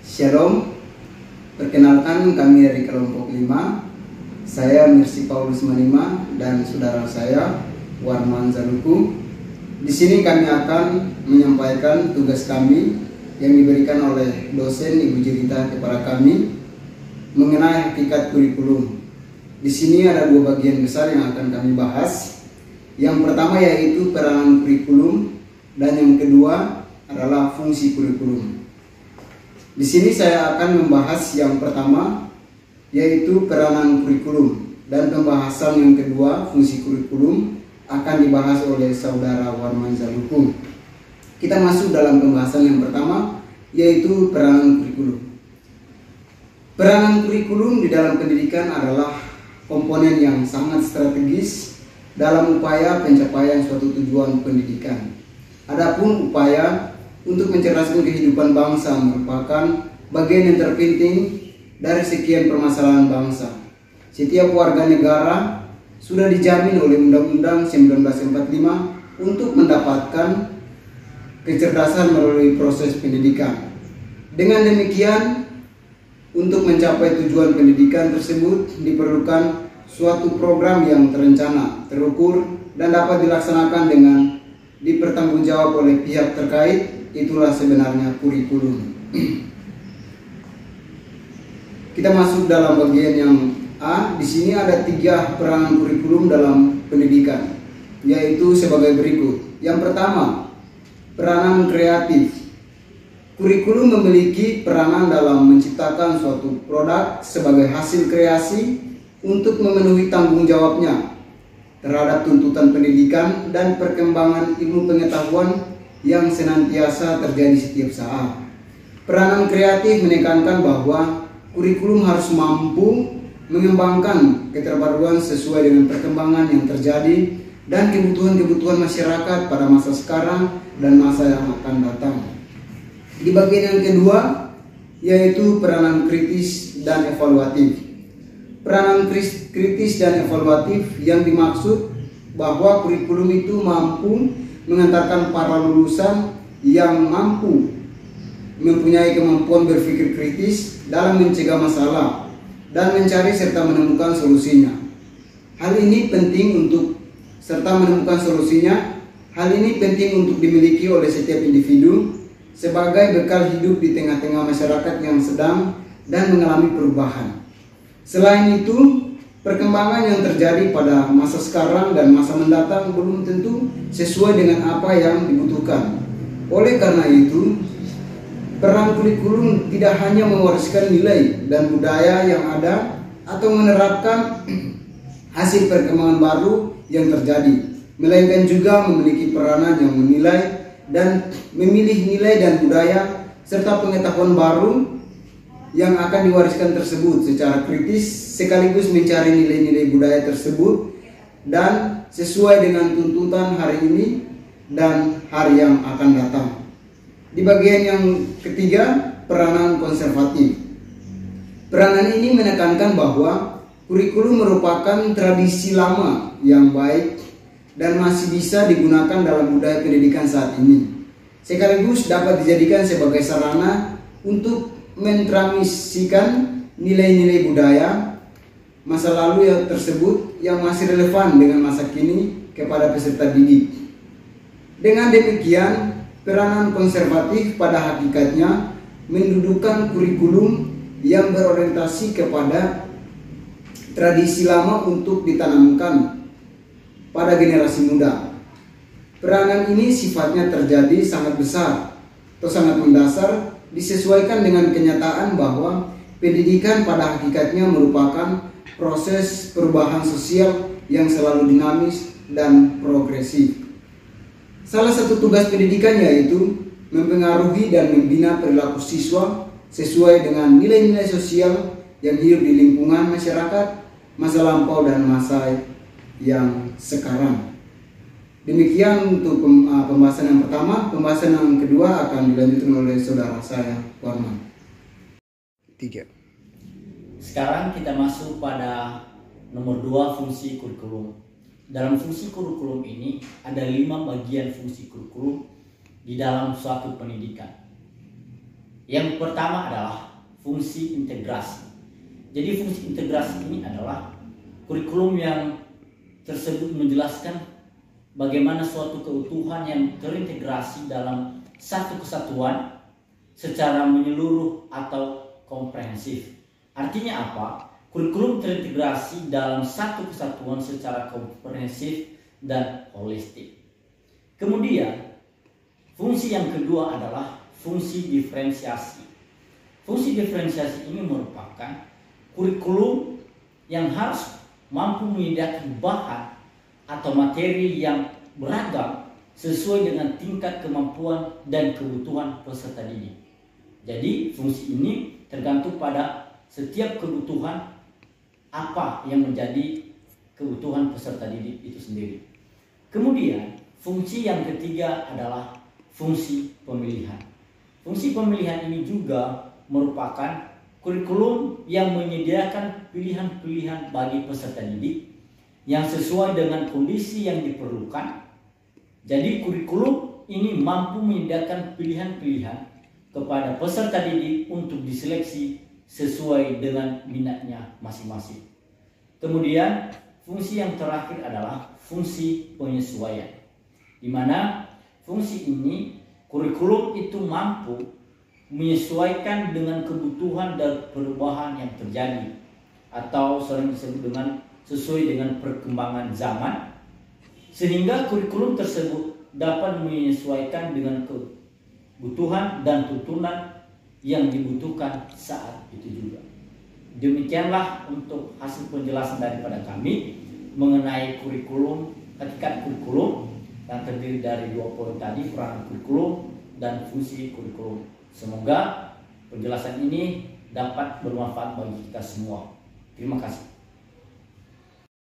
Shalom, perkenalkan kami dari kelompok 5. Saya Mirsi Paulus Manima dan saudara saya Warman Zaluku. Di sini kami akan menyampaikan tugas kami yang diberikan oleh dosen Ibu Jerita kepada kami mengenai hakikat kurikulum. Di sini ada dua bagian besar yang akan kami bahas. Yang pertama yaitu peranan kurikulum dan yang kedua adalah fungsi kurikulum. Di sini saya akan membahas yang pertama yaitu peranan kurikulum, dan pembahasan yang kedua fungsi kurikulum akan dibahas oleh saudara Warman Zaluku. Kita masuk dalam pembahasan yang pertama yaitu peranan kurikulum. Peranan kurikulum di dalam pendidikan adalah komponen yang sangat strategis dalam upaya pencapaian suatu tujuan pendidikan. Adapun upaya untuk mencerdaskan kehidupan bangsa merupakan bagian yang terpenting dari sekian permasalahan bangsa. Setiap warga negara sudah dijamin oleh Undang-Undang 1945 untuk mendapatkan kecerdasan melalui proses pendidikan. Dengan demikian, untuk mencapai tujuan pendidikan tersebut diperlukan suatu program yang terencana, terukur, dan dapat dilaksanakan dengan dipertanggungjawab oleh pihak terkait. Itulah sebenarnya kurikulum. Kita masuk dalam bagian yang A. Di sini ada 3 peranan kurikulum dalam pendidikan, yaitu sebagai berikut. Yang pertama, peranan kreatif. Kurikulum memiliki peranan dalam menciptakan suatu produk sebagai hasil kreasi untuk memenuhi tanggung jawabnya terhadap tuntutan pendidikan dan perkembangan ilmu pengetahuan yang senantiasa terjadi setiap saat. Peranan kreatif menekankan bahwa kurikulum harus mampu mengembangkan keterbaruan sesuai dengan perkembangan yang terjadi dan kebutuhan-kebutuhan masyarakat pada masa sekarang dan masa yang akan datang. Di bagian yang kedua yaitu peranan kritis dan evaluatif. Peranan kritis dan evaluatif yang dimaksud bahwa kurikulum itu mampu mengantarkan para lulusan yang mampu mempunyai kemampuan berpikir kritis dalam mencegah masalah dan mencari serta menemukan solusinya. Hal ini penting untuk dimiliki oleh setiap individu sebagai bekal hidup di tengah-tengah masyarakat yang sedang dan mengalami perubahan. Selain itu, perkembangan yang terjadi pada masa sekarang dan masa mendatang belum tentu sesuai dengan apa yang dibutuhkan. Oleh karena itu, peran kurikulum tidak hanya mewariskan nilai dan budaya yang ada atau menerapkan hasil perkembangan baru yang terjadi, melainkan juga memiliki peranan yang menilai dan memilih nilai dan budaya serta pengetahuan baru yang akan diwariskan tersebut secara kritis, sekaligus mencari nilai-nilai budaya tersebut dan sesuai dengan tuntutan hari ini dan hari yang akan datang. Di bagian yang ketiga, peranan konservatif. Peranan ini menekankan bahwa kurikulum merupakan tradisi lama yang baik dan masih bisa digunakan dalam budaya pendidikan saat ini, sekaligus dapat dijadikan sebagai sarana untuk mentransmisikan nilai-nilai budaya masa lalu yang tersebut yang masih relevan dengan masa kini kepada peserta didik. Dengan demikian, peranan konservatif pada hakikatnya mendudukan kurikulum yang berorientasi kepada tradisi lama untuk ditanamkan pada generasi muda. Peranan ini sifatnya terjadi sangat besar atau sangat mendasar, disesuaikan dengan kenyataan bahwa pendidikan pada hakikatnya merupakan proses perubahan sosial yang selalu dinamis dan progresif. Salah satu tugas pendidikan yaitu mempengaruhi dan membina perilaku siswa sesuai dengan nilai-nilai sosial yang hidup di lingkungan masyarakat, masa lampau dan masa yang sekarang. Demikian untuk pembahasan yang pertama. Pembahasan yang kedua akan dilanjutkan oleh saudara saya, Warman. 3. Sekarang kita masuk pada nomor 2, fungsi kurikulum. Dalam fungsi kurikulum ini ada 5 bagian fungsi kurikulum di dalam suatu pendidikan. Yang pertama adalah fungsi integrasi. Jadi fungsi integrasi ini adalah kurikulum yang tersebut menjelaskan bagaimana suatu keutuhan yang terintegrasi dalam satu kesatuan secara menyeluruh atau komprehensif. Artinya apa? Kurikulum terintegrasi dalam satu kesatuan secara komprehensif dan holistik. Kemudian, fungsi yang kedua adalah fungsi diferensiasi. Fungsi diferensiasi ini merupakan kurikulum yang harus mampu menyediakan bahan atau materi yang beragam sesuai dengan tingkat kemampuan dan kebutuhan peserta didik. Jadi fungsi ini tergantung pada setiap kebutuhan apa yang menjadi kebutuhan peserta didik itu sendiri. Kemudian fungsi yang ketiga adalah fungsi pemilihan. Fungsi pemilihan ini juga merupakan kurikulum yang menyediakan pilihan-pilihan bagi peserta didik yang sesuai dengan kondisi yang diperlukan. Jadi kurikulum ini mampu menyediakan pilihan-pilihan kepada peserta didik untuk diseleksi sesuai dengan minatnya masing-masing. Kemudian fungsi yang terakhir adalah fungsi penyesuaian, di mana fungsi ini kurikulum itu mampu menyesuaikan dengan kebutuhan dan perubahan yang terjadi atau sering disebut dengan sesuai dengan perkembangan zaman, sehingga kurikulum tersebut dapat menyesuaikan dengan kebutuhan dan tuntunan yang dibutuhkan saat itu juga. Demikianlah untuk hasil penjelasan daripada kami mengenai kurikulum, hakikat kurikulum yang terdiri dari 2 poin tadi, peranan kurikulum dan fungsi kurikulum. Semoga penjelasan ini dapat bermanfaat bagi kita semua. Terima kasih.